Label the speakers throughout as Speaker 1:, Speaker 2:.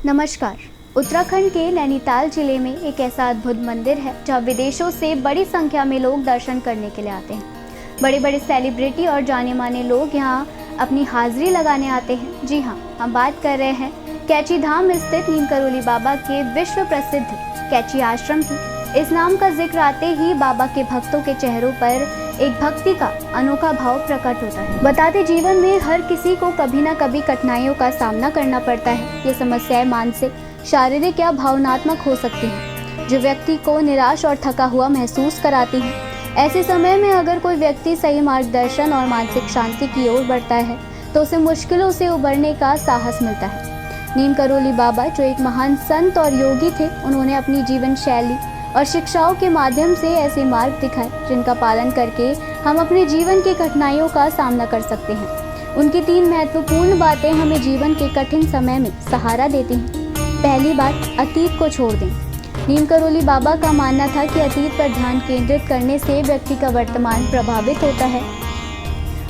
Speaker 1: नमस्कार। उत्तराखंड के नैनीताल जिले में एक ऐसा अद्भुत मंदिर है जहाँ विदेशों से बड़ी संख्या में लोग दर्शन करने के लिए आते हैं। बड़े बड़े सेलिब्रिटी और जाने माने लोग यहाँ अपनी हाजिरी लगाने आते हैं। जी हाँ, हम बात कर रहे हैं कैची धाम स्थित नीम करोली बाबा के विश्व प्रसिद्ध कैची आश्रम की। इस नाम का जिक्र आते ही बाबा के भक्तों के चेहरों पर एक भक्ति का अनोखा भाव प्रकट होता है। बताते जीवन में हर किसी को कभी न कभी कठिनाइयों का सामना करना पड़ता है। ये समस्याएं मानसिक, शारीरिक या भावनात्मक हो सकती हैं, जो व्यक्ति को निराश और थका हुआ महसूस कराती हैं। ऐसे समय में अगर कोई व्यक्ति सही मार्गदर्शन और मानसिक शांति की ओर बढ़ता है तो उसे मुश्किलों से उबरने का साहस मिलता है। नीम करोली बाबा, जो एक महान संत और योगी थे, उन्होंने अपनी जीवन शैली और शिक्षाओं के माध्यम से ऐसे मार्ग दिखाए जिनका पालन करके हम अपने जीवन की कठिनाइयों का सामना कर सकते हैं। उनकी 3 महत्वपूर्ण बातें हमें जीवन के कठिन समय में सहारा देती हैं। पहली बात, अतीत को छोड़ दें। नीम करोली बाबा का मानना था कि अतीत पर ध्यान केंद्रित करने से व्यक्ति का वर्तमान प्रभावित होता है।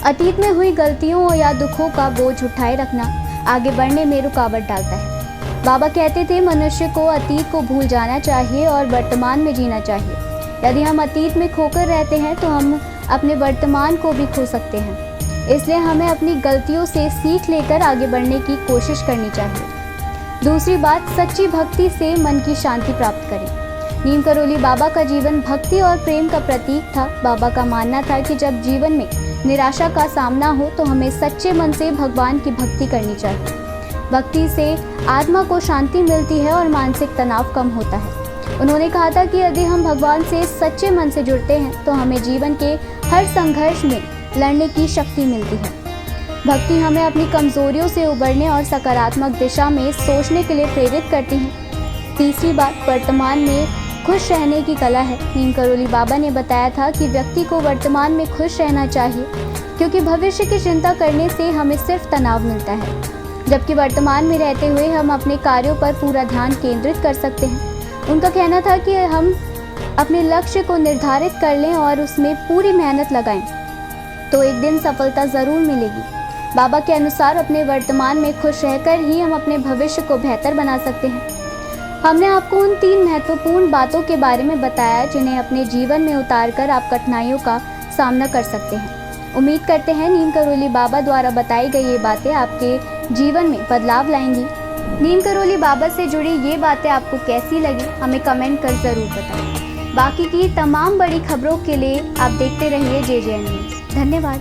Speaker 1: अतीत में हुई गलतियों या दुखों का बोझ उठाए रखना आगे बढ़ने में रुकावट डालता है। बाबा कहते थे, मनुष्य को अतीत को भूल जाना चाहिए और वर्तमान में जीना चाहिए। यदि हम अतीत में खोकर रहते हैं तो हम अपने वर्तमान को भी खो सकते हैं। इसलिए हमें अपनी गलतियों से सीख लेकर आगे बढ़ने की कोशिश करनी चाहिए। दूसरी बात, सच्ची भक्ति से मन की शांति प्राप्त करें। नीम करोली बाबा का जीवन भक्ति और प्रेम का प्रतीक था। बाबा का मानना था कि जब जीवन में निराशा का सामना हो तो हमें सच्चे मन से भगवान की भक्ति करनी चाहिए। भक्ति से आत्मा को शांति मिलती है और मानसिक तनाव कम होता है। उन्होंने कहा था कि यदि हम भगवान से सच्चे मन से जुड़ते हैं तो हमें जीवन के हर संघर्ष में लड़ने की शक्ति मिलती है। भक्ति हमें अपनी कमजोरियों से उबरने और सकारात्मक दिशा में सोचने के लिए प्रेरित करती है। तीसरी बात, वर्तमान में खुश रहने की कला है। नीम करोली बाबा ने बताया था कि व्यक्ति को वर्तमान में खुश रहना चाहिए, क्योंकि भविष्य की चिंता करने से हमें सिर्फ तनाव मिलता है, जबकि वर्तमान में रहते हुए हम अपने कार्यों पर पूरा ध्यान केंद्रित कर सकते हैं। उनका कहना था कि हम अपने लक्ष्य को निर्धारित कर लें और उसमें पूरी मेहनत लगाएं तो एक दिन सफलता ज़रूर मिलेगी। बाबा के अनुसार अपने वर्तमान में खुश रहकर ही हम अपने भविष्य को बेहतर बना सकते हैं। हमने आपको उन 3 महत्वपूर्ण बातों के बारे में बताया जिन्हें अपने जीवन में उतारकर आप कठिनाइयों का सामना कर सकते हैं। उम्मीद करते हैं नीम करोली बाबा द्वारा बताई गई ये बातें आपके जीवन में बदलाव लाएंगी। नीम करोली बाबा से जुड़ी ये बातें आपको कैसी लगी, हमें कमेंट कर ज़रूर बताएं। बाकी की तमाम बड़ी खबरों के लिए आप देखते रहिए JJN न्यूज़। धन्यवाद।